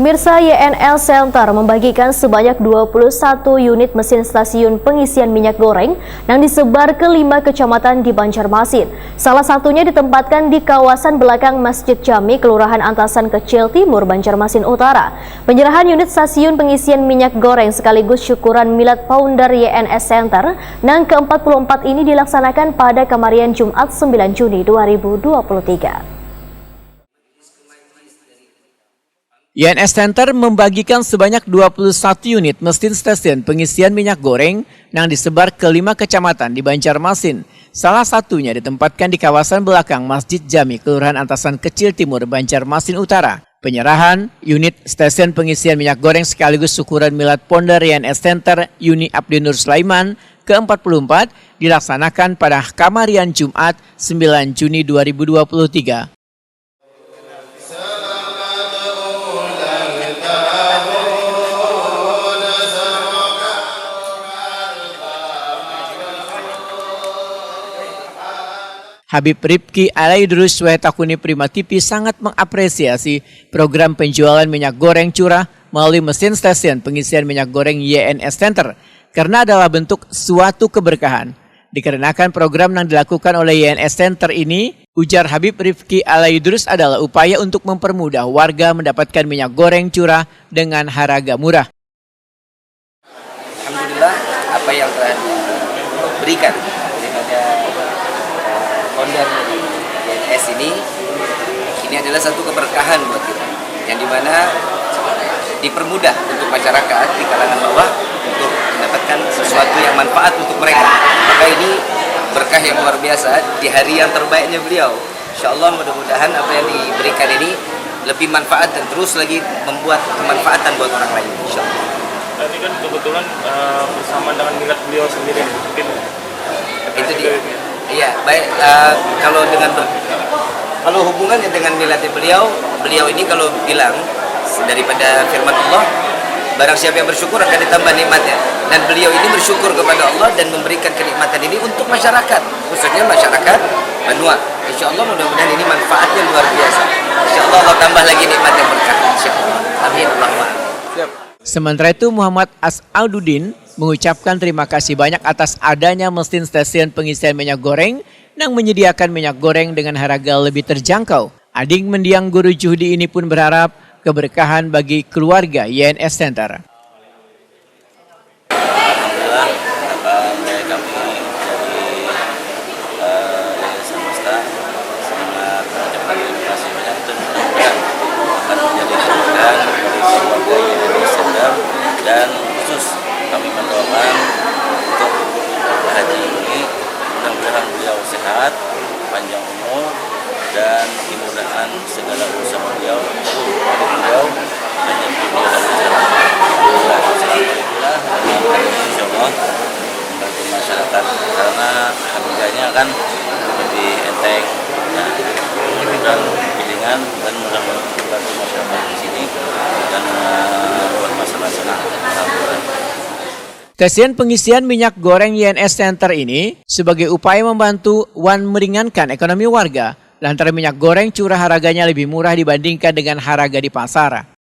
Pemirsa, YNL Center membagikan sebanyak 21 unit mesin stasiun pengisian minyak goreng yang disebar ke 5 kecamatan di Banjarmasin. Salah satunya ditempatkan di kawasan belakang Masjid Jami, Kelurahan Antasan Kecil Timur, Banjarmasin Utara. Penyerahan unit stasiun pengisian minyak goreng sekaligus syukuran milad founder YNS Center yang ke-44 ini dilaksanakan pada kemarin Jumat 9 Juni 2023. YNS Center membagikan sebanyak 21 unit mesin stasiun pengisian minyak goreng yang disebar ke 5 kecamatan di Banjarmasin. Salah satunya ditempatkan di kawasan belakang Masjid Jami, Kelurahan Antasan Kecil Timur, Banjarmasin Utara. Penyerahan unit stasiun pengisian minyak goreng sekaligus syukuran milad founder YNS Center Yuni Abdi Nur Sulaiman ke-44 dilaksanakan pada kemarin Jumat 9 Juni 2023. Habib Rifki Alaidrus Wetakuni Prima TV sangat mengapresiasi program penjualan minyak goreng curah melalui mesin stasiun pengisian minyak goreng YNS Center karena adalah bentuk suatu keberkahan. Dikarenakan program yang dilakukan oleh YNS Center ini, ujar Habib Rifki Alaidrus, adalah upaya untuk mempermudah warga mendapatkan minyak goreng curah dengan harga murah. Alhamdulillah apa yang telah diberikan daripada founder YNS ini adalah satu keberkahan buat kita, yang dimana dipermudah untuk masyarakat di kalangan bawah untuk mendapatkan sesuatu yang manfaat untuk mereka. Maka ini berkah yang luar biasa di hari yang terbaiknya beliau. Insyaallah mudah-mudahan apa yang diberikan ini lebih manfaat dan terus lagi membuat kemanfaatan buat orang lain. Insyaallah. Ini kan kebetulan bersama dengan milad beliau sendiri mungkin itu dia. Iya, baik. Kalau hubungannya dengan miladnya beliau ini kalau bilang daripada firman Allah, barang siapa yang bersyukur akan ditambah nikmatnya, dan beliau ini bersyukur kepada Allah dan memberikan kenikmatan ini untuk masyarakat, khususnya masyarakat Banua. Insyaallah mudah-mudahan ini manfaatnya luar biasa. Insyaallah Allah tambah lagi nikmat yang berkah. Insyaallah. Amin. Allahumma. Sementara itu Muhammad As'aduddin mengucapkan terima kasih banyak atas adanya mesin stasiun pengisian minyak goreng yang menyediakan minyak goreng dengan harga lebih terjangkau. Adik mendiang guru Juhdi ini pun berharap keberkahan bagi keluarga YNS Center. Alhamdulillah, kami dari semesta sangat mengucapkan terima kasih banyak dan mudah-mudahan akan menjadi keberkahan bagi keluarga YNS Center, dan khusus kami mendoakan untuk haji ini mudah-mudahan beliau sehat, panjang umur, dan kemudahan segala urusan beliau hanya beliau dan Alhamdulillah insyaallah membantu masyarakat karena harganya kan lebih enteng, dan piringan, dan mudah-mudahan membantu masyarakat di sini dan buat masyarakat senang. Alhamdulillah. Stasiun pengisian minyak goreng YNS Center ini sebagai upaya membantu meringankan ekonomi warga lantaran minyak goreng curah harganya lebih murah dibandingkan dengan harga di pasar.